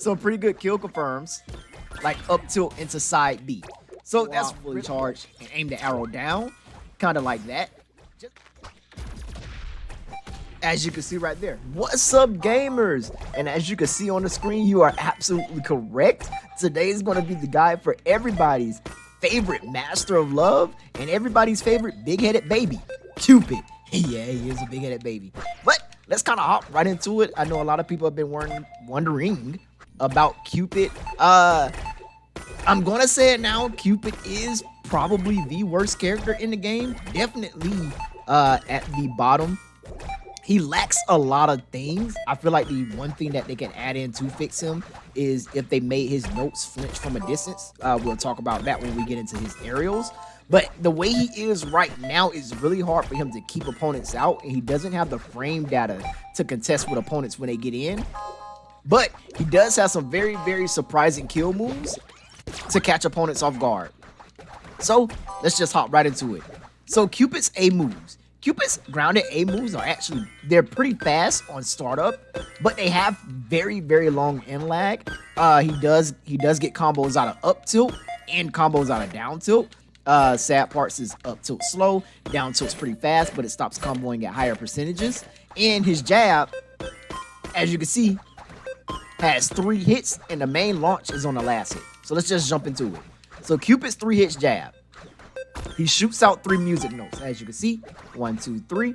So pretty good kill confirms, like up tilt into side B. So that's fully charged and aim the arrow down, kind of like that. As you can see right there. What's up, gamers? And as you can see on the screen, you are absolutely correct. Today is going to be the guide for everybody's favorite master of love and everybody's favorite big-headed baby, Cupid. Yeah, he is a big-headed baby. But let's kind of hop right into it. I know a lot of people have been wondering about Cupid. I'm going to say it now. Cupid is probably the worst character in the game. Definitely at the bottom. He lacks a lot of things. I feel like the one thing that they can add in to fix him is if they made his notes flinch from a distance. We'll talk about that when we get into his aerials. But the way he is right now is really hard for him to keep opponents out, and he doesn't have the frame data to contest with opponents when they get in. But he does have some very, very surprising kill moves to catch opponents off guard. So let's just hop right into it. So Cupid's A moves. Cupid's grounded A moves are actually, they're pretty fast on startup, but they have very, very long end lag. He does get combos out of up tilt and combos out of down tilt. Sad parts is up tilt slow, down tilt's pretty fast, but it stops comboing at higher percentages. And his jab, as you can see, has 3 hits, and the main launch is on the last hit. So let's just jump into it. So Cupid's 3 hits jab. He shoots out 3 music notes, as you can see. 1, 2, 3.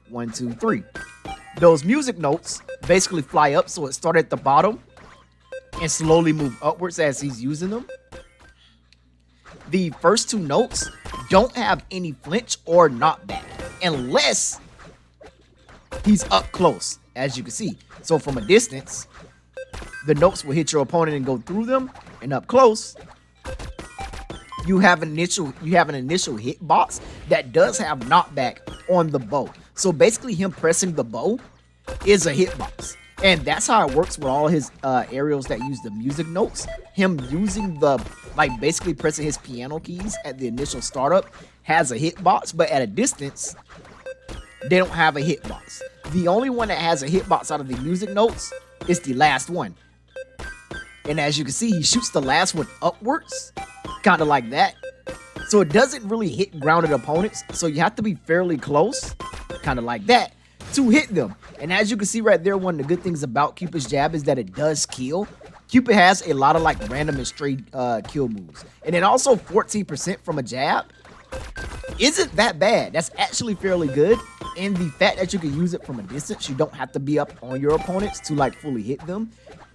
1, 2, 3. Those music notes basically fly up, so it started at the bottom and slowly move upwards as he's using them. The first 2 notes don't have any flinch or knockback unless he's up close, as you can see. So from a distance, the notes will hit your opponent and go through them, and up close, you have an initial hitbox that does have knockback on the bow. So basically him pressing the bow is a hitbox. And that's how it works with all his aerials that use the music notes. Him using the, like basically pressing his piano keys at the initial startup has a hitbox, but at a distance, they don't have a hitbox. The only one that has a hitbox out of the music notes is the last one. And as you can see, he shoots the last one upwards, kind of like that. So it doesn't really hit grounded opponents. So you have to be fairly close, kind of like that, to hit them. And as you can see right there, one of the good things about Cupid's jab is that it does kill. Cupid has a lot of like random and straight kill moves. And then also 14% from a jab isn't that bad. That's actually fairly good. And the fact that you can use it from a distance, you don't have to be up on your opponents to like fully hit them.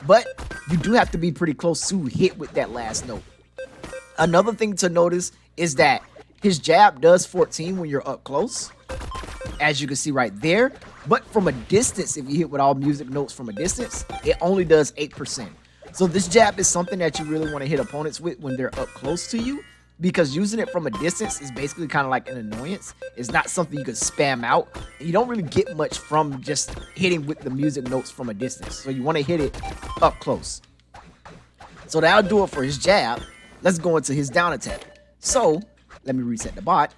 But you do have to be pretty close to hit with that last note. Another thing to notice is that his jab does 14 when you're up close, as you can see right there. But from a distance, if you hit with all music notes from a distance, it only does 8%. So this jab is something that you really want to hit opponents with when they're up close to you, because using it from a distance is basically kind of like an annoyance. It's not something you can spam out. You don't really get much from just hitting with the music notes from a distance. So you want to hit it up close. So that'll do it for his jab. Let's go into his down attack. So let me reset the bot.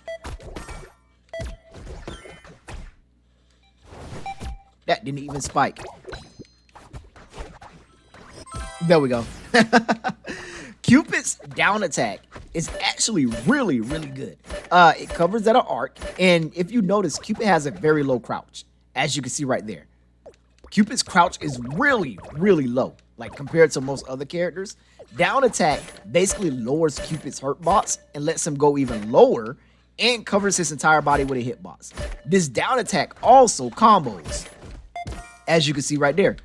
That didn't even spike. There we go. Cupid's down attack is actually really, really good. It covers at an arc, and if you notice, Cupid has a very low crouch, as you can see right there. Cupid's crouch is really, really low, like compared to most other characters. Down attack basically lowers Cupid's hurt box and lets him go even lower and covers his entire body with a hitbox. This down attack also combos, as you can see right there.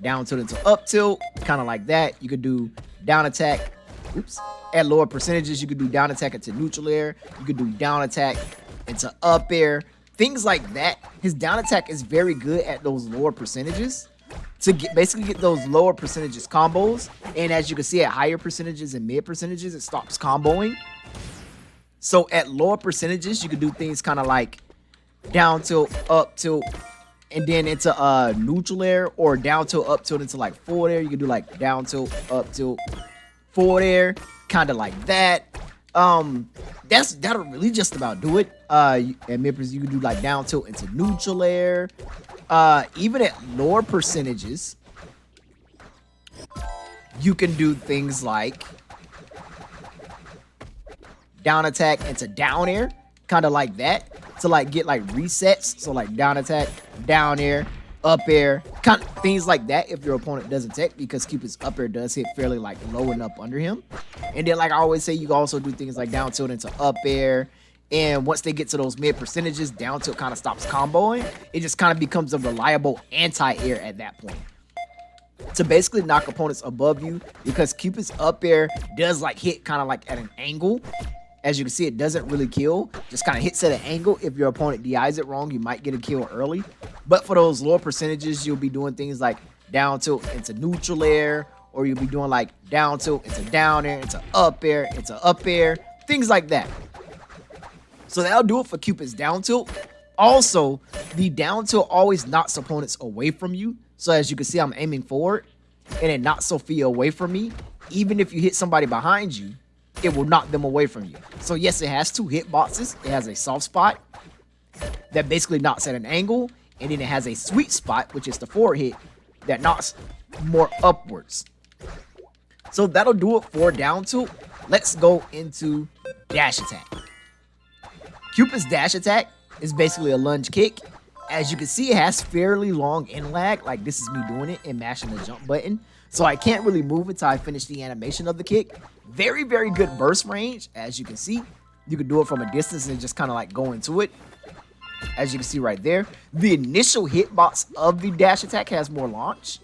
Down tilt into up tilt, kind of like that. You could do down attack, at lower percentages. You could do down attack into neutral air. You could do down attack into up air. Things like that. His down attack is very good at those lower percentages to basically get those lower percentages combos. And as you can see, at higher percentages and mid percentages, it stops comboing. So at lower percentages, you could do things kind of like down tilt, up tilt, and then into neutral air, or down tilt, up tilt into like forward air. You can do like down tilt, up tilt, forward air, kind of like that. That'll really just about do it. At mid, you can do like down tilt into neutral air. Even at lower percentages, you can do things like down attack into down air, kind of like that, to like get like resets. So like down attack, down air, up air, kind of things like that if your opponent doesn't tech, because Cupid's up air does hit fairly like low and up under him. And then like I always say, you can also do things like down tilt into up air. And once they get to those mid percentages, down tilt kind of stops comboing. It just kind of becomes a reliable anti-air at that point to basically knock opponents above you, because Cupid's up air does like hit kind of like at an angle. As you can see, it doesn't really kill, just kind of hits at an angle. If your opponent DIs it wrong, you might get a kill early. But for those lower percentages, you'll be doing things like down tilt into neutral air, or you'll be doing like down tilt into down air, into up air, into up air, things like that. So that'll do it for Cupid's down tilt. Also, the down tilt always knocks opponents away from you. So as you can see, I'm aiming forward, and it knocks Sophia away from me. Even if you hit somebody behind you, it will knock them away from you. So yes, it has 2 hitboxes. It has a soft spot that basically knocks at an angle, and then it has a sweet spot, which is the forward hit, that knocks more upwards. So that'll do it for down tilt. Let's go into dash attack. Cupid's dash attack is basically a lunge kick. As you can see, it has fairly long in lag. Like this is me doing it and mashing the jump button. So I can't really move until I finish the animation of the kick. Very, very good burst range. As you can see, you can do it from a distance and just kind of like go into it. As you can see right there, the initial hitbox of the dash attack has more launch.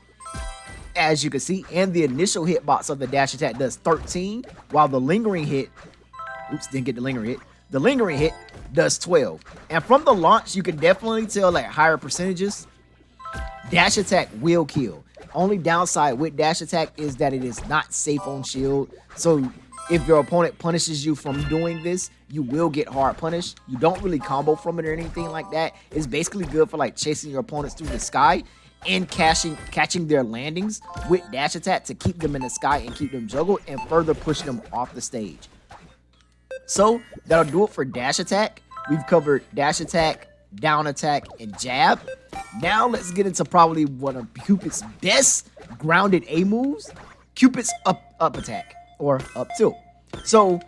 As you can see, and the initial hitbox of the dash attack does 13, while the lingering hit, oops, didn't get the lingering hit. The lingering hit does 12. And from the launch, you can definitely tell like higher percentages, dash attack will kill. Only downside with dash attack is that it is not safe on shield. So if your opponent punishes you from doing this, you will get hard punished. You don't really combo from it or anything like that. It's basically good for like chasing your opponents through the sky and catching their landings with dash attack to keep them in the sky and keep them juggled and further push them off the stage. So that'll do it for dash attack. We've covered dash attack, down attack, and jab. Now let's get into probably one of Cupid's best grounded A moves, Cupid's up attack or up tilt. So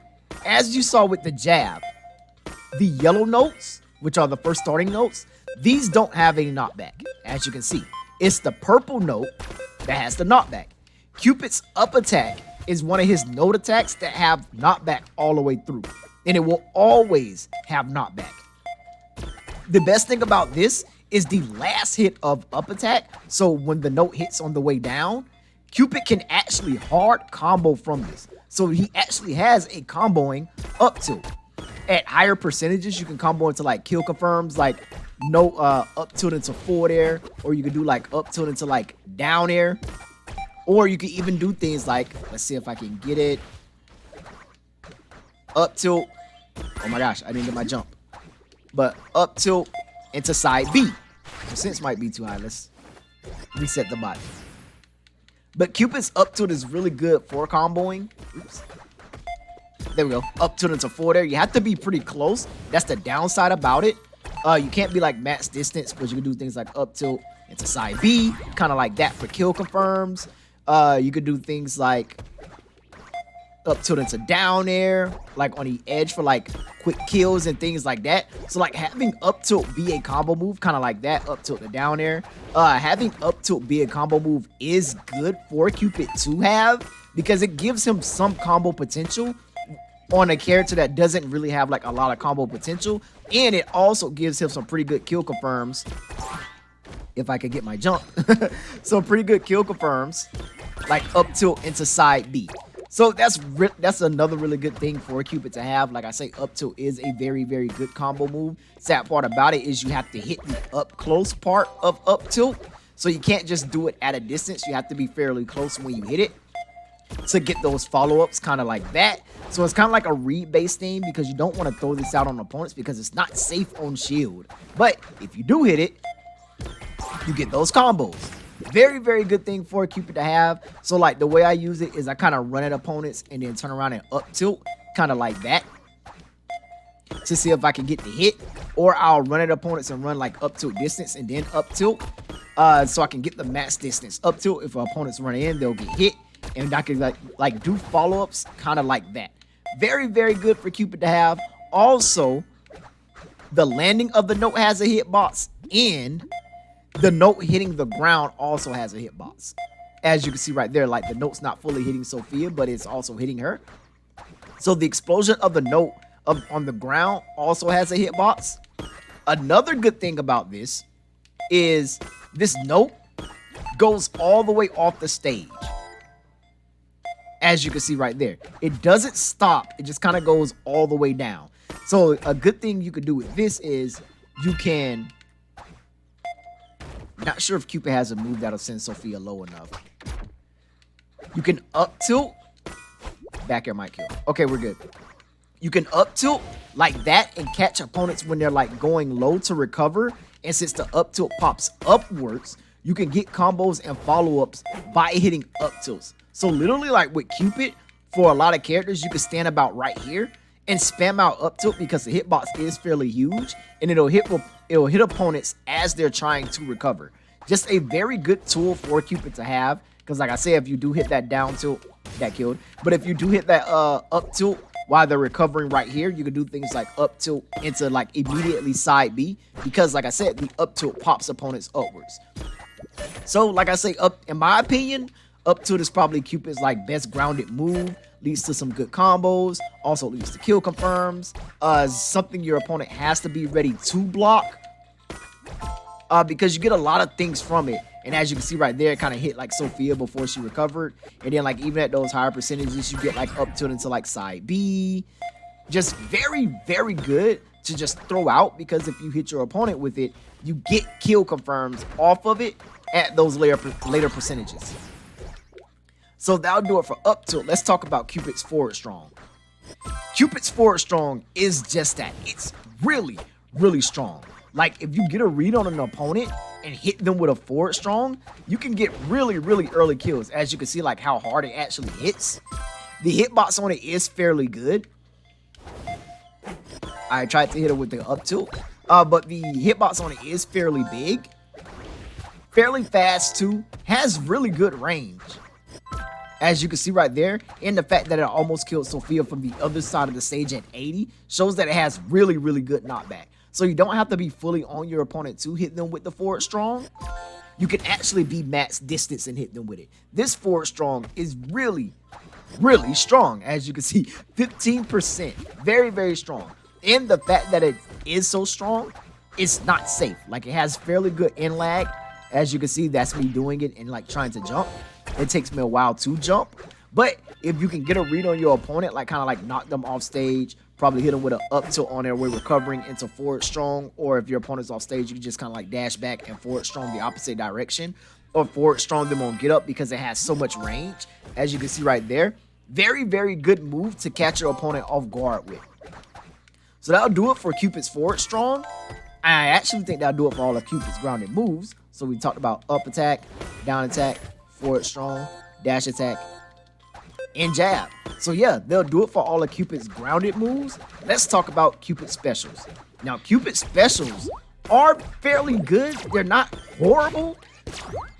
as you saw with the jab, the yellow notes, which are the first starting notes, these don't have a knockback. As you can see, it's the purple note that has the knockback. Cupid's up attack is one of his note attacks that have knockback all the way through, and it will always have knockback. The best thing about this is the last hit of up attack. So when the note hits on the way down, Cupid can actually hard combo from this. So he actually has a comboing up tilt. At higher percentages, you can combo into like kill confirms, like no up tilt into forward air, or you can do like up tilt into like down air, or you can even do things like, let's see if I can get it, up tilt. Oh my gosh, I didn't get my jump. But up tilt into side B. The sense might be too high. Let's reset the bot. But Cupid's up tilt is really good for comboing. Oops. There we go. Up tilt into forward air. You have to be pretty close. That's the downside about it. You can't be like max distance, because you can do things like up tilt into side B, kind of like that for kill confirms. You could do things like up tilt into down air, like on the edge for like quick kills and things like that. So like having up tilt be a combo move, kind of like that, up tilt to down air. Having up tilt be a combo move is good for Cupid to have, because it gives him some combo potential on a character that doesn't really have like a lot of combo potential, and it also gives him some pretty good kill confirms. If I could get my jump, some pretty good kill confirms, like up tilt into side B. So that's another really good thing for Cupid to have. Like I say, up tilt is a very, very good combo move. Sad part about it is you have to hit the up close part of up tilt. So you can't just do it at a distance. You have to be fairly close when you hit it to get those follow-ups, kind of like that. So it's kind of like a read-based thing, because you don't want to throw this out on opponents because it's not safe on shield. But if you do hit it, you get those combos. Very, very good thing for Cupid to have. So like the way I use it is I kind of run at opponents and then turn around and up tilt, kind of like that, to see if I can get the hit. Or I'll run at opponents and run like up tilt distance and then up tilt, so I can get the max distance up tilt. If an opponent's running in, they'll get hit. and I can like do follow-ups kind of like that. Very, very good for Cupid to have. Also, the landing of the note has a hitbox, and the note hitting the ground also has a hitbox. As you can see right there, like the note's not fully hitting Sophia, but it's also hitting her. So the explosion of the note on the ground also has a hitbox. Another good thing about this is this note goes all the way off the stage. As you can see right there, it doesn't stop. It just kind of goes all the way down. So a good thing you could do with this is you can, not sure if Cupid has a move that'll send Sophia low enough. You can up tilt. Back air might kill. Okay, we're good. You can up tilt like that and catch opponents when they're like going low to recover. And since the up tilt pops upwards, you can get combos and follow-ups by hitting up tilts. So literally like with Cupid, for a lot of characters, you can stand about right here and spam out up tilt because the hitbox is fairly huge, and it'll hit opponents as they're trying to recover. Just a very good tool for Cupid to have, because like I said, if you do hit that down tilt, that killed. But if you do hit that up tilt while they're recovering right here, you can do things like up tilt into like immediately side B, because like I said, the up tilt pops opponents upwards. So like I say, in my opinion, up tilt is probably Cupid's like best grounded move. Leads to some good combos. Also leads to kill confirms. Something your opponent has to be ready to block. Because you get a lot of things from it. And as you can see right there, it kind of hit like Sophia before she recovered. And then like even at those higher percentages, you get like up tilt into like side B. Just very, very good to just throw out, because if you hit your opponent with it, you get kill confirms off of it at those later percentages. So that'll do it for up tilt. Let's talk about Cupid's forward strong. Cupid's forward strong is just that. It's really, really strong. Like if you get a read on an opponent and hit them with a forward strong, you can get really, really early kills. As you can see, like how hard it actually hits. The hitbox on it is fairly good. I tried to hit it with the up tilt, but the hitbox on it is fairly big. Fairly fast too. Has really good range. As you can see right there, and the fact that it almost killed Sophia from the other side of the stage at 80 shows that it has really, really good knockback. So you don't have to be fully on your opponent to hit them with the forward strong. You can actually be max distance and hit them with it. This forward strong is really, really strong. As you can see, 15%. Very, very strong. And the fact that it is so strong, it's not safe. Like it has fairly good in lag. As you can see, that's me doing it and like trying to jump. It takes me a while to jump, but if you can get a read on your opponent, like kind of like knock them off stage, probably hit them with an up tilt on their way recovering into forward strong, or if your opponent's off stage, you can just kind of like dash back and forward strong the opposite direction, or forward strong them on get up because it has so much range. As you can see right there, very, very good move to catch your opponent off guard with. So that'll do it for Cupid's forward strong. I actually think that'll do it for all of Cupid's grounded moves. So we talked about up attack, down attack, forward strong, dash attack, and jab. So yeah, they'll do it for all of Cupid's grounded moves. Let's talk about Cupid specials. Now, Cupid specials are fairly good. They're not horrible.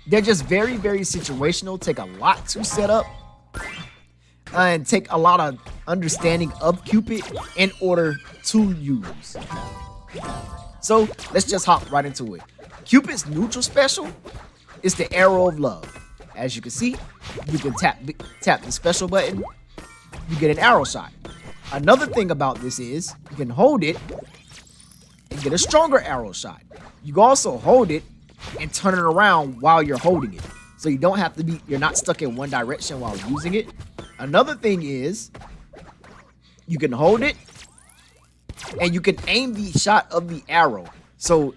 They're just very, very situational. Take a lot to set up and take a lot of understanding of Cupid in order to use. So let's just hop right into it. Cupid's neutral special is the arrow of love. As you can see, you can tap the special button, you get an arrow shot. Another thing about this is you can hold it and get a stronger arrow shot. You can also hold it and turn it around while you're holding it. So you don't have to you're not stuck in one direction while using it. Another thing is you can hold it and you can aim the shot of the arrow. So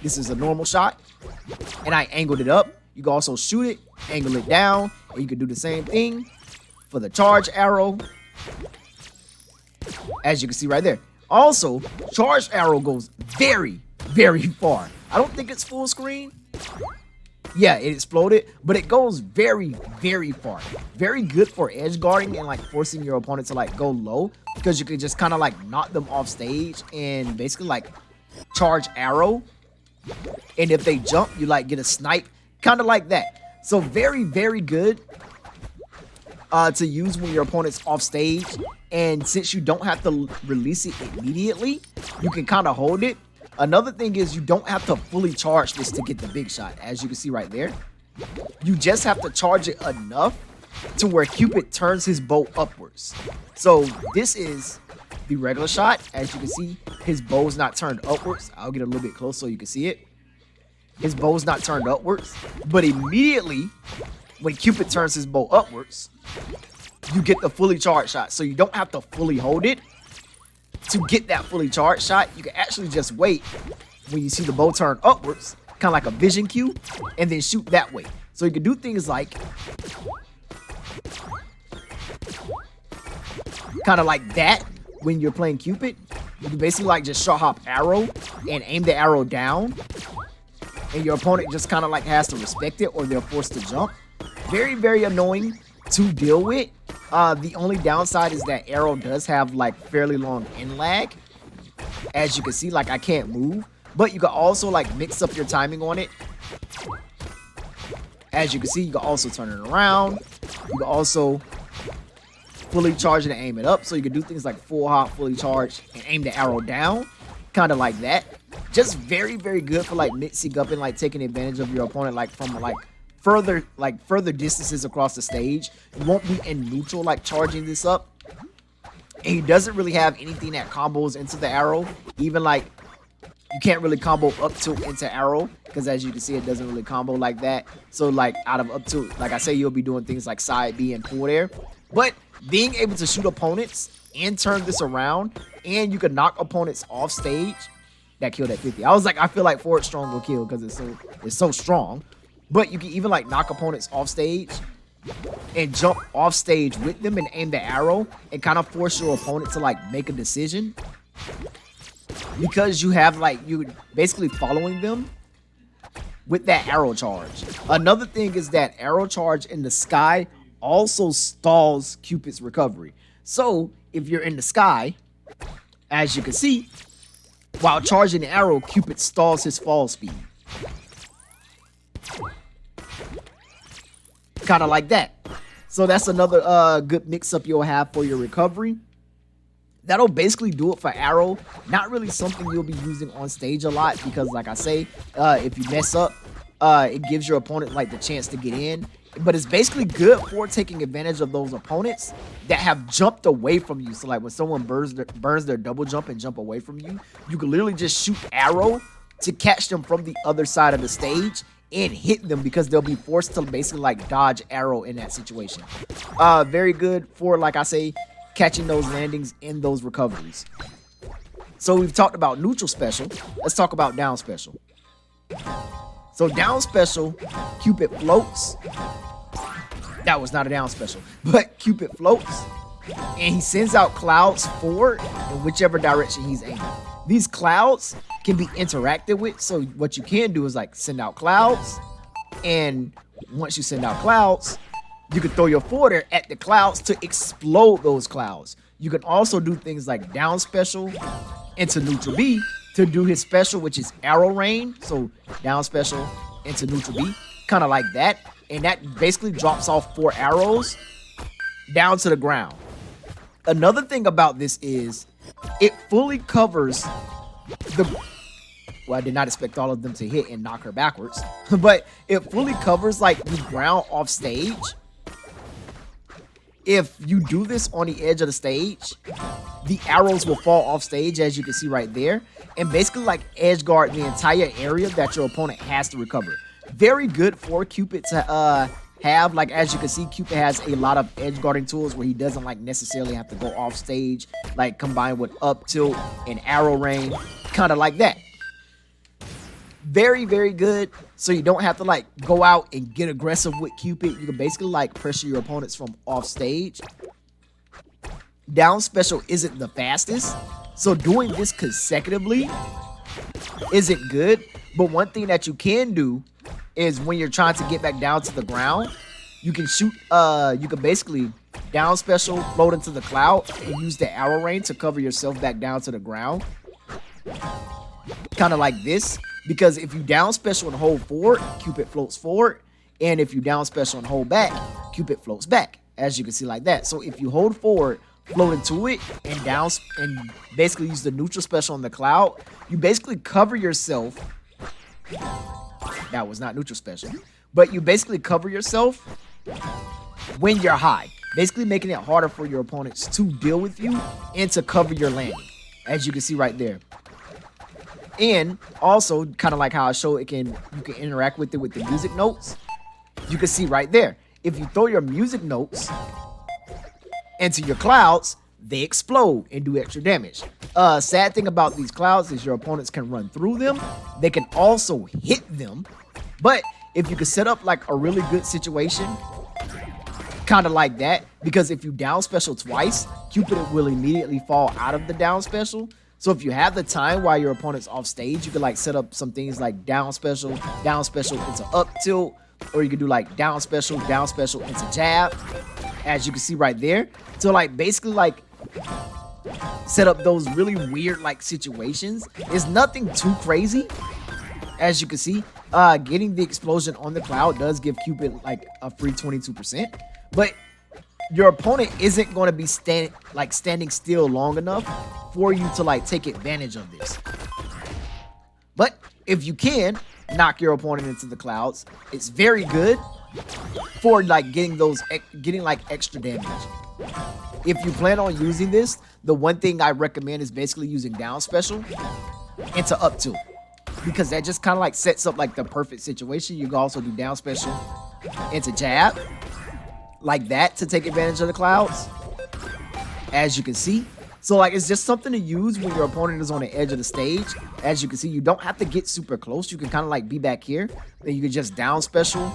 this is a normal shot and I angled it up. You can also shoot it, angle it down, and you can do the same thing for the charge arrow. As you can see right there. Also, charge arrow goes very, very far. I don't think it's full screen. Yeah, it exploded, but it goes very, very far. Very good for edge guarding and like forcing your opponent to like go low, because you can just kind of like knock them off stage and basically like charge arrow. And if they jump, you like get a snipe. Kind of like that. So very, very good to use when your opponent's off stage. And since you don't have to release it immediately, you can kind of hold it. Another thing is you don't have to fully charge this to get the big shot. As you can see right there, you just have to charge it enough to where Cupid turns his bow upwards. So this is the regular shot. As you can see, his bow's not turned upwards. I'll get a little bit close so you can see it. His bow's not turned upwards, but immediately when Cupid turns his bow upwards, you get the fully charged shot. So you don't have to fully hold it to get that fully charged shot. You can actually just wait when you see the bow turn upwards, kind of like a vision cue, and then shoot that way. So you can do things like kind of like that when you're playing Cupid. You can basically like just short hop arrow and aim the arrow down, and your opponent just kind of like has to respect it or they're forced to jump. Very, very annoying to deal with. The only downside is that arrow does have like fairly long end lag. As you can see, like I can't move, but you can also like mix up your timing on it. As you can see, you can also turn it around. You can also fully charge it and aim it up. So you can do things like full hop, fully charge, and aim the arrow down. Kind of like that. Just very, very good for like mixing up and like taking advantage of your opponent like from like further distances across the stage. You won't be in neutral like charging this up. And he doesn't really have anything that combos into the arrow. Even like you can't really combo up tilt into arrow, because as you can see, it doesn't really combo like that. So like out of up tilt, like I say, you'll be doing things like side B and forward air. But being able to shoot opponents and turn this around, and you can knock opponents off stage. That killed at 50. I was like, I feel like forward strong will kill because it's so strong. But you can even like knock opponents off stage and jump off stage with them and aim the arrow and kind of force your opponent to like make a decision, because you have like you basically following them with that arrow charge. Another thing is that arrow charge in the sky also stalls Cupid's recovery. So if you're in the sky, as you can see, while charging the arrow, Cupid stalls his fall speed. Kind of like that. So that's another good mix-up you'll have for your recovery. That'll basically do it for arrow. Not really something you'll be using on stage a lot, because like I say, if you mess up, it gives your opponent like the chance to get in. But it's basically good for taking advantage of those opponents that have jumped away from you. So like when someone burns their double jump and jump away from you, you can literally just shoot arrow to catch them from the other side of the stage and hit them, because they'll be forced to basically like dodge arrow in that situation. Very good for, like I say, catching those landings in those recoveries. So we've talked about neutral special. Let's talk about down special. So down special, Cupid floats. That was not a down special, but Cupid floats and he sends out clouds forward in whichever direction he's aiming. These clouds can be interacted with. So what you can do is like send out clouds, and once you send out clouds, you can throw your forwarder at the clouds to explode those clouds. You can also do things like down special into neutral B to do his special, which is arrow rain. So down special into neutral B, kind of like that. And that basically drops off 4 arrows down to the ground. Another thing about this is it fully covers the... Well, I did not expect all of them to hit and knock her backwards. But it fully covers like the ground off stage. If you do this on the edge of the stage, the arrows will fall off stage, as you can see right there, and basically like edge guard the entire area that your opponent has to recover. Very good for Cupid to have. Like as you can see, Cupid has a lot of edge guarding tools where he doesn't like necessarily have to go off stage, like combined with up tilt and arrow rain, kind of like that. Very, very good. So you don't have to like go out and get aggressive with Cupid. You can basically like pressure your opponents from off stage. Down special isn't the fastest, so doing this consecutively isn't good. But one thing that you can do is when you're trying to get back down to the ground, you can shoot, you can basically down special, float into the cloud, and use the arrow rain to cover yourself back down to the ground. Kind of like this. Because if you down special and hold forward, Cupid floats forward. And if you down special and hold back, Cupid floats back. as you can see like that. So if you hold forward, float into it, and down, and basically use the neutral special on the cloud, you basically cover yourself. That was not neutral special, but you basically cover yourself when you're high, basically making it harder for your opponents to deal with you and to cover your landing, as you can see right there. And also, kind of like how I showed, you can interact with it with the music notes. You can see right there, if you throw your music notes into your clouds, they explode and do extra damage. Sad thing about these clouds is your opponents can run through them. They can also hit them. But if you could set up like a really good situation, kind of like that, because if you down special twice, Cupid will immediately fall out of the down special. So if you have the time while your opponent's off stage, you could like set up some things like down special into up tilt, or you could do like down special into jab, as you can see right there. So like basically like set up those really weird like situations. It's nothing too crazy, as you can see. Getting the explosion on the cloud does give Cupid like a free 22%, but your opponent isn't going to be standing still long enough for you to like take advantage of this. But if you can knock your opponent into the clouds, it's very good for like getting like extra damage. If you plan on using this, the one thing I recommend is basically using down special into up tilt, because that just kind of like sets up like the perfect situation. You can also do down special into jab like that to take advantage of the clouds, as you can see. So like it's just something to use when your opponent is on the edge of the stage. As you can see, you don't have to get super close. You can kind of like be back here, then you can just down special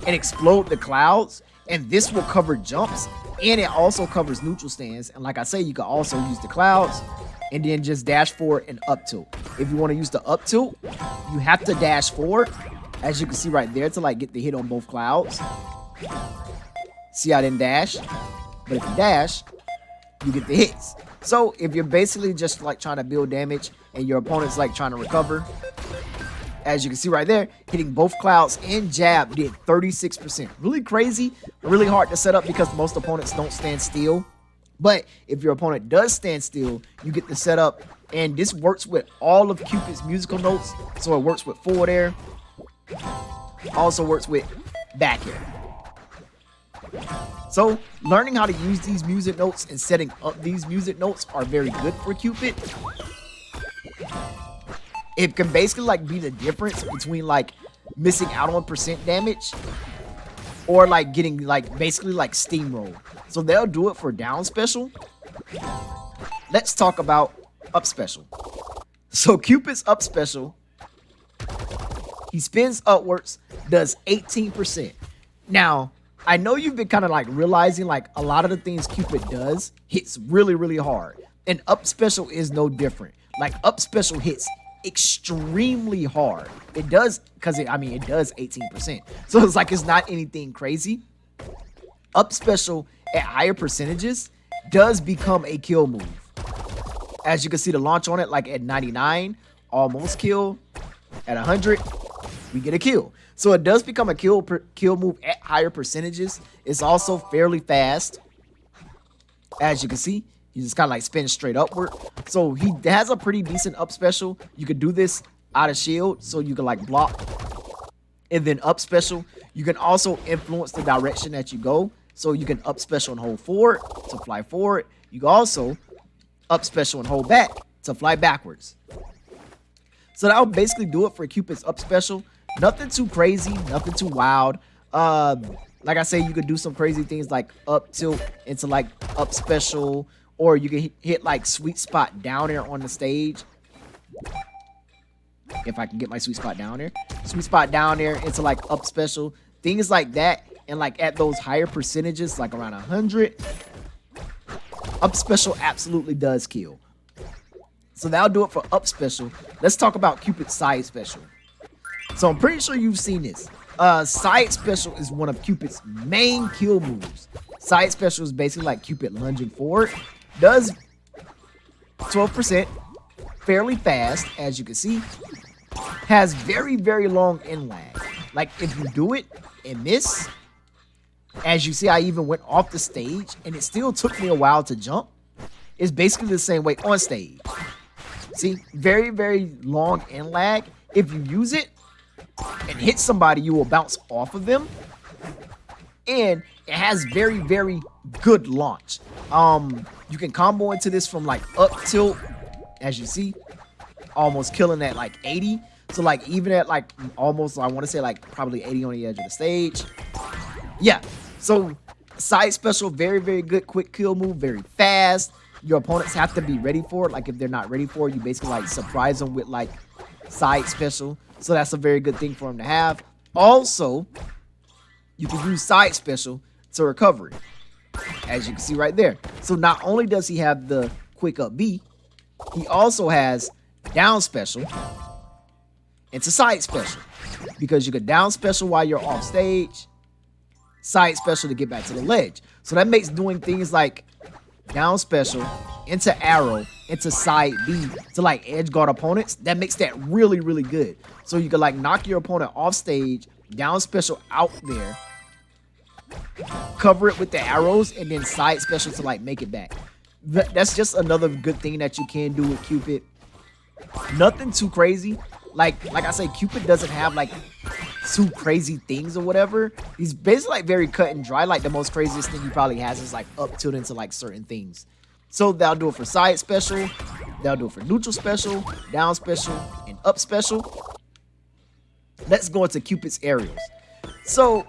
and explode the clouds, and this will cover jumps, and it also covers neutral stands. And like I say, you can also use the clouds and then just dash forward and up tilt. If you want to use the up tilt, you have to dash forward, as you can see right there, to like get the hit on both clouds. See, I didn't dash, but if you dash, you get the hits. So if you're basically just like trying to build damage and your opponent's like trying to recover, as you can see right there, hitting both clouds and jab did 36%. Really crazy, really hard to set up because most opponents don't stand still. But if your opponent does stand still, you get the setup, and this works with all of Cupid's musical notes. So it works with forward air, also works with back air. So learning how to use these music notes and setting up these music notes are very good for Cupid. It can basically like be the difference between like missing out on percent damage or like getting like basically like steamrolled. So they'll do it for down special. Let's talk about up special. So Cupid's up special, he spins upwards, does 18%. Now, I know you've been kind of like realizing like a lot of the things Cupid does hits really, really hard. And up special is no different. Like up special hits extremely hard. It does, because it does 18%. So it's like it's not anything crazy. Up special at higher percentages does become a kill move. As you can see the launch on it, like at 99, almost kill. At 100, we get a kill. So it does become a kill move at higher percentages. It's also fairly fast. As you can see, he just kind of like spins straight upward. So he has a pretty decent up special. You could do this out of shield, so you can like block. And then up special, you can also influence the direction that you go. So you can up special and hold forward to fly forward. You can also up special and hold back to fly backwards. So that'll basically do it for Cupid's up special. Nothing too crazy, nothing too wild. Like I say, you could do some crazy things like up tilt into like up special, or you can hit like sweet spot down there on the stage. If I can get my sweet spot down there. Sweet spot down there into like up special. Things like that. And like at those higher percentages, like around 100, up special absolutely does kill. So that'll do it for up special. Let's talk about Cupid's side special. So I'm pretty sure you've seen this. Side special is one of Cupid's main kill moves. Side special is basically like Cupid lunging forward. Does 12%, fairly fast, as you can see. Has very, very long end lag. Like if you do it and miss, As you see, I even went off the stage and it still took me a while to jump. It's basically the same way on stage. See, very, very long and lag. If you use it and hit somebody, you will bounce off of them. And it has very, very good launch. You can combo into this from like up tilt, as you see, almost killing at like 80. So like even at like almost, I want to say like probably 80 on the edge of the stage. Yeah, so side special, very, very good quick kill move, very fast. Your opponents have to be ready for it. Like if they're not ready for it, you basically like surprise them with like side special. So that's a very good thing for them to have. Also, you can use side special to recovery, as you can see right there. So not only does he have the quick up B, he also has down special into side special, because you can down special while you're off stage, side special to get back to the ledge. So that makes doing things like down special into arrow into side B to like edge guard opponents, that makes that really, really good. So you can like knock your opponent off stage, down special out there, cover it with the arrows, and then side special to like make it back. That's just another good thing that you can do with Cupid. Nothing too crazy. Like I say, Cupid doesn't have like too crazy things or whatever. He's basically like very cut and dry. Like the most craziest thing he probably has is like up tilt into like certain things. So that'll do it for side special, that'll do it for neutral special, down special, and up special. Let's go into Cupid's aerials. So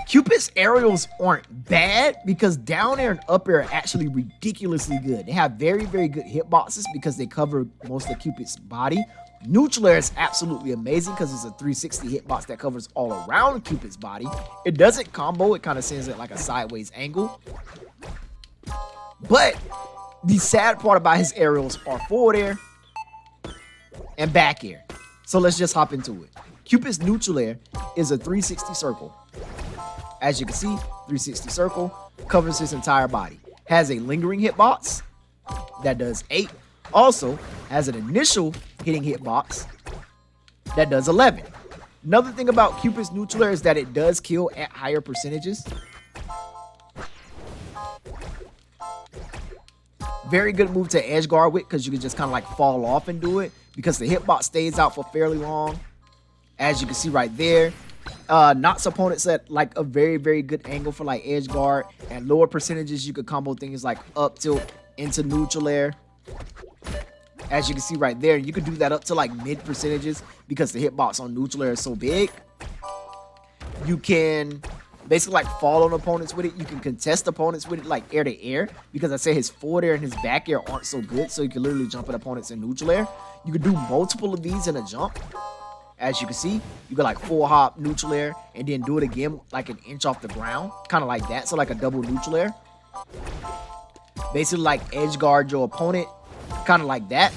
Cupid's aerials aren't bad because down air and up air are actually ridiculously good. They have very, very good hitboxes because they cover most of Cupid's body. Neutral air is absolutely amazing because it's a 360 hitbox that covers all around Cupid's body. It doesn't combo, it kind of sends it like a sideways angle. But the sad part about his aerials are forward air and back air. So let's just hop into it. Cupid's neutral air is a 360 circle. As you can see, 360 circle covers his entire body. Has a lingering hitbox that does 8. Also has an initial hitting hitbox that does 11. Another thing about Cupid's neutral air is that it does kill at higher percentages. Very good move to edge guard with because you can just kind of like fall off and do it because the hitbox stays out for fairly long. As you can see right there. Knocks opponents at like a very, very good angle for like edge guard. At lower percentages, you could combo things like up tilt into neutral air. As you can see right there, you could do that up to like mid percentages because the hitbox on neutral air is so big. You can basically like fall on opponents with it. You can contest opponents with it like air to air because I say his forward air and his back air aren't so good. So you can literally jump at opponents in neutral air. You can do multiple of these in a jump. As you can see, you can like full hop neutral air and then do it again like an inch off the ground. Kind of like that. So like a double neutral air. Basically like edge guard your opponent. Kind of like that.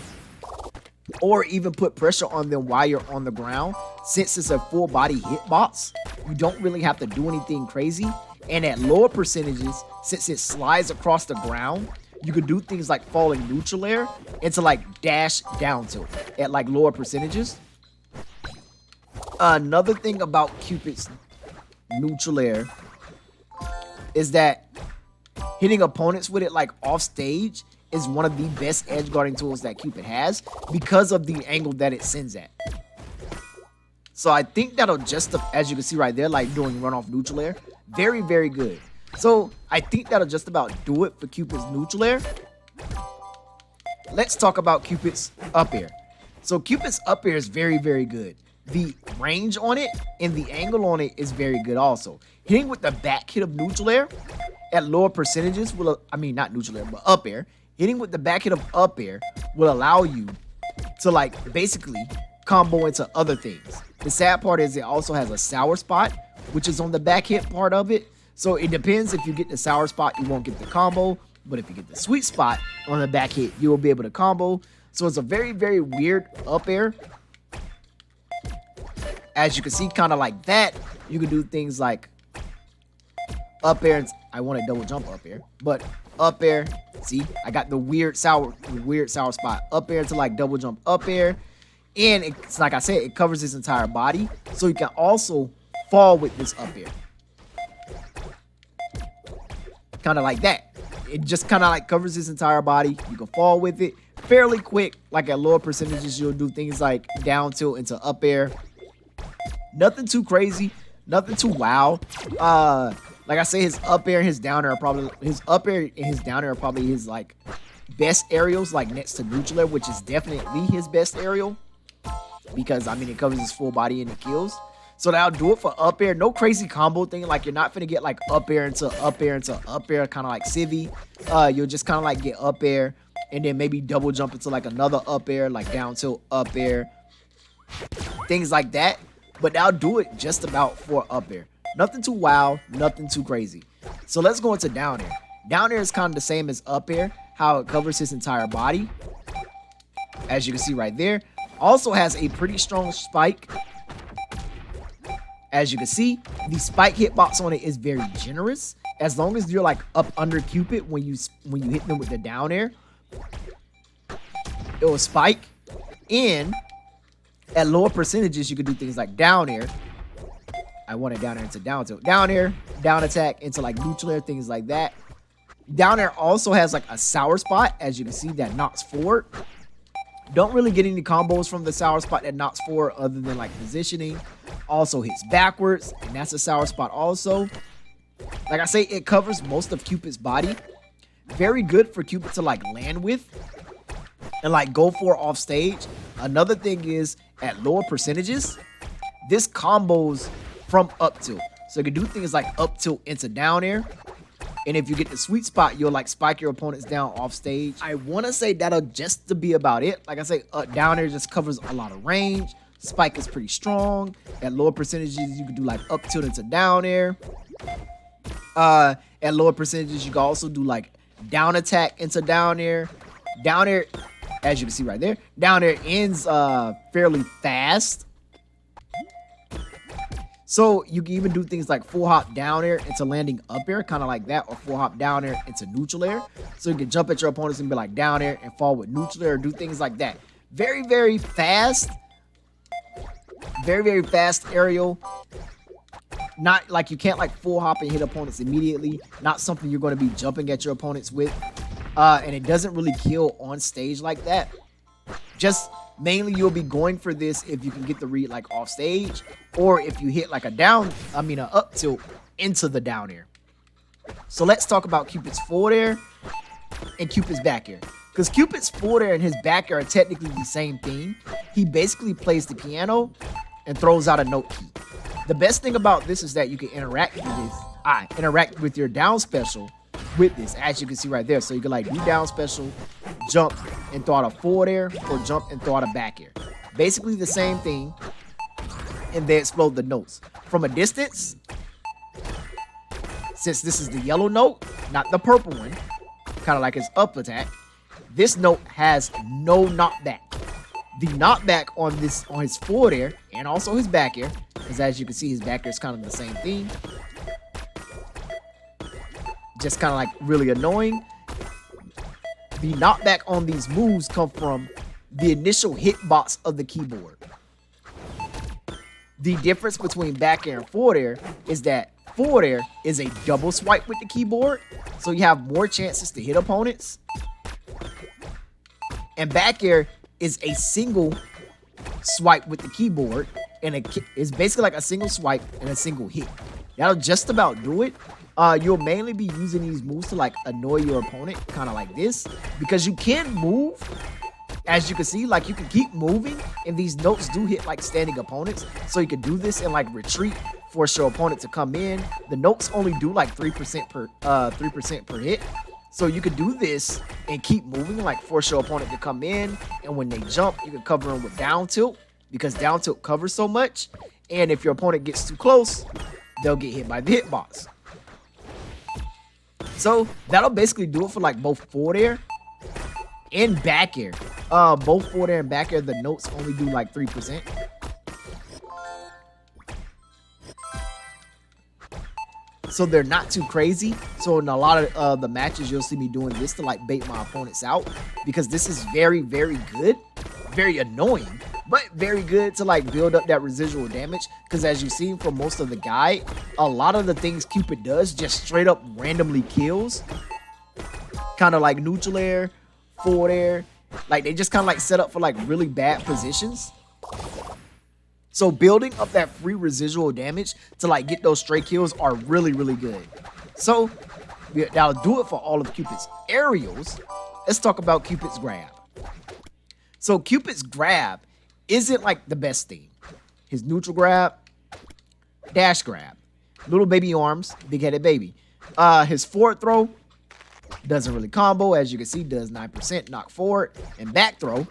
Or even put pressure on them while you're on the ground. Since it's a full body hitbox, you don't really have to do anything crazy. And at lower percentages, since it slides across the ground, you could do things like falling neutral air into like dash down tilt at like lower percentages. Another thing about Cupid's neutral air is that hitting opponents with it like off stage is one of the best edge guarding tools that Cupid has because of the angle that it sends at. So I think that'll just, as you can see right there, like doing run off neutral air, very, very good. So I think that'll just about do it for Cupid's neutral air. Let's talk about Cupid's up air. So Cupid's up air is very, very good. The range on it and the angle on it is very good also. Hitting with the back hit of neutral air at lower percentages will, I mean not neutral air, but up air. Hitting with the back hit of up air will allow you to like basically combo into other things. The sad part is it also has a sour spot, which is on the back hit part of it. So it depends. If you get the sour spot, you won't get the combo. But if you get the sweet spot on the back hit, you will be able to combo. So it's a very, very weird up air. As you can see, kind of like that, you can do things like up air. I want to double jump up air, but up air. See, I got the weird sour spot up air to like double jump up air, and it's like I said, it covers his entire body. So you can also fall with this up air. kind of like that. It just kind of like covers his entire body. You can fall with it fairly quick. Like at lower percentages, you'll do things like down tilt into up air. Nothing too crazy, nothing too wow. Like I say, his up air and his down air are probably his like best aerials, like next to neutral air, which is definitely his best aerial because I mean it covers his full body and it kills. So that'll do it for up air. No crazy combo thing. Like you're not finna get like up air into up air into up air, kind of like Sivi. You'll just kind of like get up air and then maybe double jump into like another up air, like down tilt up air, things like that. But that'll do it just about for up air. Nothing too wow, nothing too crazy. So let's go into down air. Down air is kind of the same as up air, how it covers his entire body. As you can see right there. Also has a pretty strong spike. As you can see, the spike hitbox on it is very generous. As long as you're like up under Cupid when you hit them with the down air, it will spike. And at lower percentages, you can do things like down air. I want it down air into down tilt. Down air, down attack into like neutral air, things like that. Down air also has like a sour spot, as you can see, that knocks forward. Don't really get any combos from the sour spot that knocks forward other than like positioning. Also hits backwards, and that's a sour spot also. Like I say, it covers most of Cupid's body. Very good for Cupid to like land with and like go for off stage. Another thing is at lower percentages, this combos from up tilt. So you can do things like up tilt into down air. And if you get the sweet spot, you'll like spike your opponents down off stage. I want to say that'll just to be about it. Like I say, down air just covers a lot of range. Spike is pretty strong. At lower percentages, you can do like up tilt into down air. At lower percentages, you can also do like down attack into down air. Down air, as you can see right there, down air ends fairly fast. So you can even do things like full hop down air into landing up air, kind of like that, or full hop down air into neutral air. So you can jump at your opponents and be like down air and fall with neutral air, or do things like that. Very, very fast. Very, very fast aerial. Not like you can't like full hop and hit opponents immediately. Not something you're going to be jumping at your opponents with. And it doesn't really kill on stage like that. Just mainly you'll be going for this if you can get the read like off stage, or if you hit like a up tilt into the down air. So let's talk about Cupid's forward air and Cupid's back air. Because Cupid's forward air and his back air are technically the same thing. He basically plays the piano and throws out a note key. The best thing about this is that you can interact with this. Interact with your down special with this, as you can see right there. So you can like do down special, jump and throw out a forward air, or jump and throw out a back air. Basically the same thing, and they explode the notes. From a distance, since this is the yellow note, not the purple one, kind of like his up attack, this note has no knockback. The knockback on his forward air and also his back air, because as you can see, his back air is kind of the same thing. Just kind of like really annoying. The knockback on these moves come from the initial hitbox of the keyboard. The difference between back air and forward air is that forward air is a double swipe with the keyboard, so you have more chances to hit opponents. And back air is a single swipe with the keyboard, and it's basically like a single swipe and a single hit. That'll just about do it. You'll mainly be using these moves to like annoy your opponent, kind of like this, because you can move. As you can see, like you can keep moving, and these notes do hit like standing opponents. So you can do this and like retreat, force your opponent to come in. The notes only do like 3% per hit. So you could do this and keep moving, like force your opponent to come in. And when they jump, you can cover them with down tilt, because down tilt covers so much. And if your opponent gets too close, they'll get hit by the hitbox. So that'll basically do it for like both forward air and back air. Both forward air and back air, the notes only do like 3%. So they're not too crazy. So in a lot of the matches, you'll see me doing this to like bait my opponents out, because this is very, very good, very annoying, but very good to like build up that residual damage, because as you've seen from most of the guide, a lot of the things Cupid does just straight up randomly kills, kind of like neutral air, forward air, like they just kind of like set up for like really bad positions. So building up that free residual damage to like get those stray kills are really, really good. So that'll do it for all of Cupid's aerials. Let's talk about Cupid's grab. So Cupid's grab isn't like the best thing. His neutral grab, dash grab, little baby arms, big-headed baby. His forward throw doesn't really combo, as you can see, does 9% knock forward, and back throw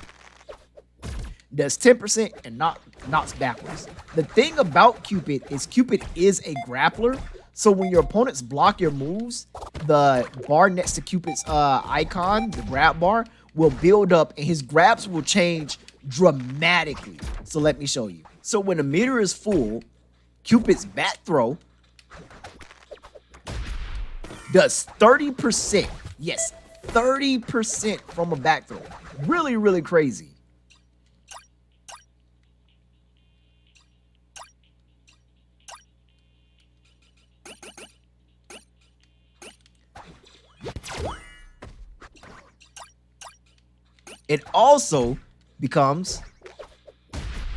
does 10% and knocks backwards. The thing about Cupid is a grappler, so when your opponents block your moves, the bar next to Cupid's icon, the grab bar, will build up and his grabs will change dramatically. So let me show you. So when the meter is full, Cupid's back throw does 30%. Yes, 30% from a back throw. Really, really crazy. It also becomes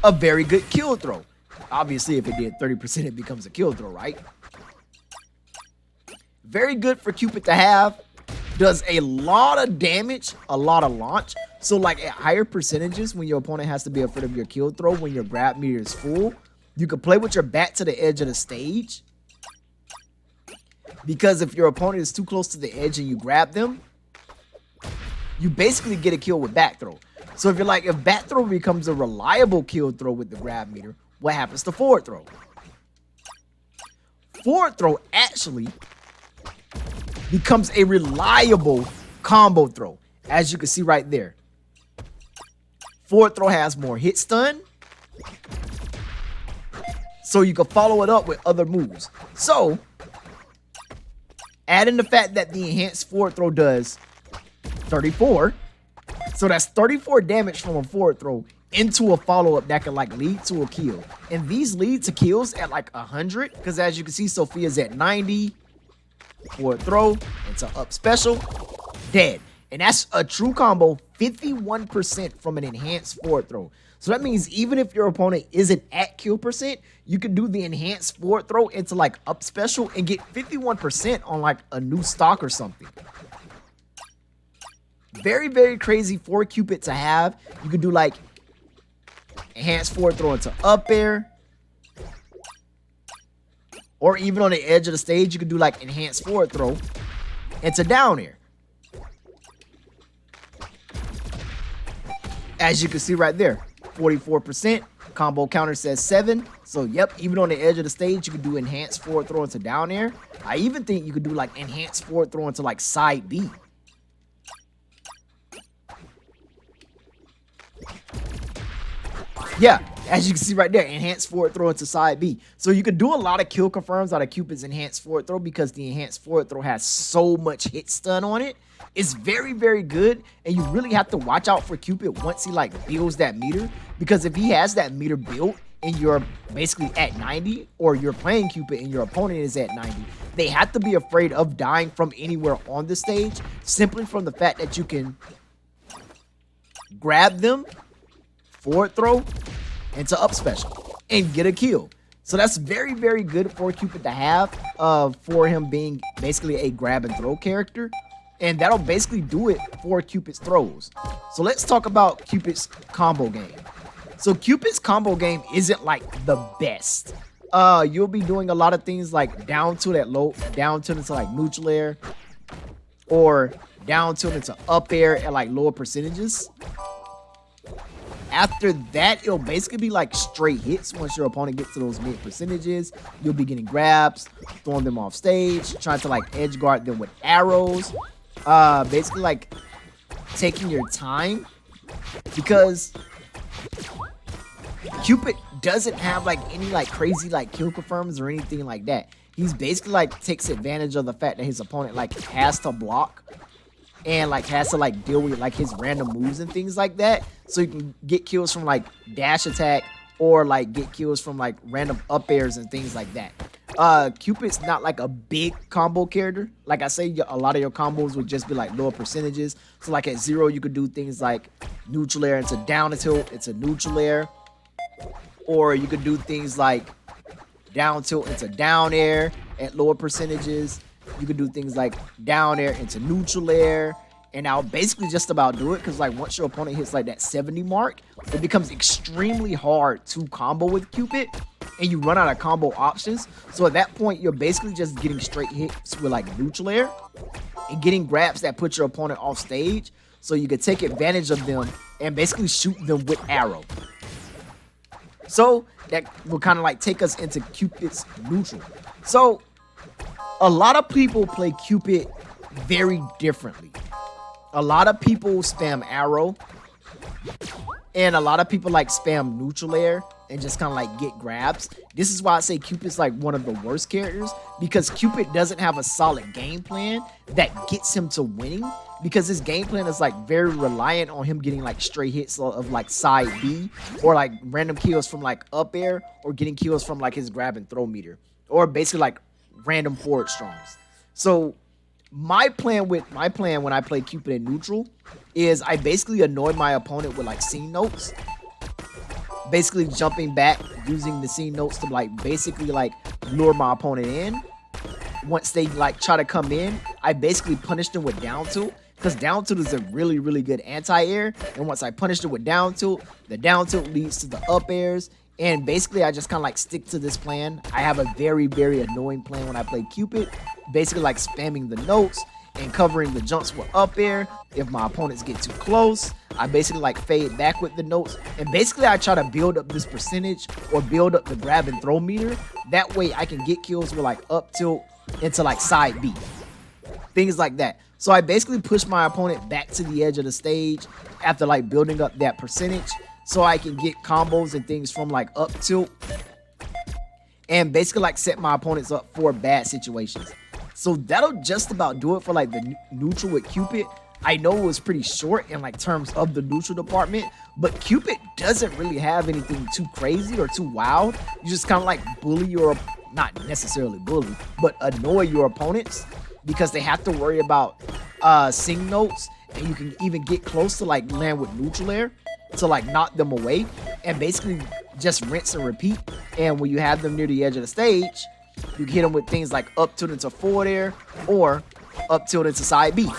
a very good kill throw. Obviously, if it did 30%, it becomes a kill throw, right? Very good for Cupid to have. Does a lot of damage, a lot of launch. So like at higher percentages, when your opponent has to be afraid of your kill throw, when your grab meter is full, you can play with your back to the edge of the stage. Because if your opponent is too close to the edge and you grab them, you basically get a kill with back throw. So if you're like, if back throw becomes a reliable kill throw with the grab meter, what happens to forward throw? Forward throw actually becomes a reliable combo throw, as you can see right there. Forward throw has more hit stun, so you can follow it up with other moves. So add in the fact that the enhanced forward throw does 34. So that's 34 damage from a forward throw into a follow-up that can like lead to a kill. And these lead to kills at like 100, because as you can see, Sophia's at 90. Forward throw into up special, dead. And that's a true combo, 51% from an enhanced forward throw. So that means even if your opponent isn't at kill percent, you can do the enhanced forward throw into like up special and get 51% on like a new stock or something. Very, very crazy for Cupid to have. You could do like enhanced forward throw into up air. Or even on the edge of the stage, you could do like enhanced forward throw into down air. As you can see right there, 44%. Combo counter says 7. So yep, even on the edge of the stage, you could do enhanced forward throw into down air. I even think you could do like enhanced forward throw into like side B. Yeah, as you can see right there, enhanced forward throw into side B. So you can do a lot of kill confirms out of Cupid's enhanced forward throw because the enhanced forward throw has so much hit stun on it. It's very, very good, and you really have to watch out for Cupid once he like builds that meter, because if he has that meter built and you're basically at 90, or you're playing Cupid and your opponent is at 90, they have to be afraid of dying from anywhere on the stage, simply from the fact that you can grab them, forward throw into up special and get a kill. So that's very, very good for Cupid to have, for him being basically a grab and throw character. And that'll basically do it for Cupid's throws. So let's talk about Cupid's combo game. So Cupid's combo game isn't like the best. You'll be doing a lot of things like down tilt at low, down tilt into like neutral air, or down tilt into up air at like lower percentages. After that, it'll basically be like straight hits. Once your opponent gets to those mid percentages, you'll be getting grabs, throwing them off stage, trying to like edge guard them with arrows. Basically like taking your time, because Cupid doesn't have like any like crazy like kill confirms or anything like that. He's basically like takes advantage of the fact that his opponent like has to block and like has to like deal with like his random moves and things like that. So you can get kills from like dash attack or like get kills from like random up airs and things like that. Cupid's not like a big combo character. Like I say, a lot of your combos would just be like lower percentages. So like at 0, you could do things like neutral air into down tilt, it's a neutral air. Or you could do things like down tilt into down air at lower percentages. You could do things like down air into neutral air. And I'll basically just about do it because like once your opponent hits like that 70 mark, it becomes extremely hard to combo with Cupid and you run out of combo options. So at that point, you're basically just getting straight hits with like neutral air and getting grabs that put your opponent off stage. So you can take advantage of them and basically shoot them with arrow. So that will kind of like take us into Cupid's neutral. So a lot of people play Cupid very differently. A lot of people spam arrow, and a lot of people like spam neutral air and just kind of like get grabs. This is why I say Cupid's like one of the worst characters, because Cupid doesn't have a solid game plan that gets him to winning, because his game plan is like very reliant on him getting like straight hits of like side B or like random kills from like up air or getting kills from like his grab and throw meter or basically like random forward strongs. So my plan when I play Cupid in neutral is I basically annoy my opponent with like scene notes, basically jumping back using the scene notes to like basically like lure my opponent in. Once they like try to come in, I basically punish them with down tilt, because down tilt is a really good anti-air, and once I punish them with down tilt, the down tilt leads to the up airs. And basically, I just kind of like stick to this plan. I have a very annoying plan when I play Cupid. Basically like spamming the notes and covering the jumps with up air. If my opponents get too close, I basically like fade back with the notes. And basically I try to build up this percentage or build up the grab and throw meter. That way I can get kills with like up tilt into like side B. Things like that. So I basically push my opponent back to the edge of the stage after like building up that percentage, so I can get combos and things from like up tilt and basically like set my opponents up for bad situations. So that'll just about do it for like the neutral with Cupid. I know it was pretty short in like terms of the neutral department, but Cupid doesn't really have anything too crazy or too wild. You just kind of like bully your, not necessarily bully, but annoy your opponents because they have to worry about sing notes, and you can even get close to like land with neutral air to like knock them away, and basically just rinse and repeat. And when you have them near the edge of the stage, you can hit them with things like up tilt into forward air or up tilt into side B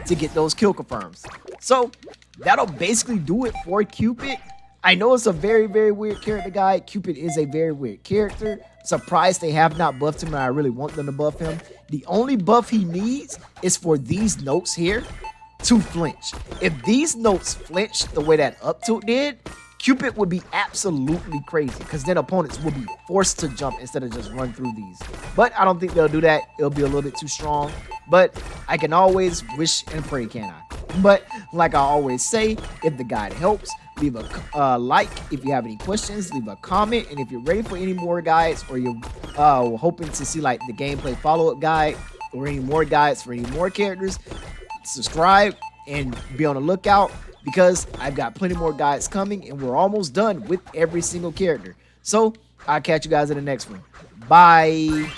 to get those kill confirms. So that'll basically do it for Cupid. I know it's a very weird character guide. Cupid is a very weird character. Surprised they have not buffed him, and I really want them to buff him. The only buff he needs is for these notes here to flinch. If these notes flinch the way that up tilt did, Cupid would be absolutely crazy, because then opponents will be forced to jump instead of just run through these. But I don't think they'll do that. It'll be a little bit too strong. But I can always wish and pray, can I? But like I always say, if the guide helps, leave a like. If you have any questions, leave a comment. And if you're ready for any more guides, or you're hoping to see like the gameplay follow-up guide or any more guides for any more characters, subscribe and be on the lookout, because I've got plenty more guides coming, and we're almost done with every single character. So I'll catch you guys in the next one. Bye.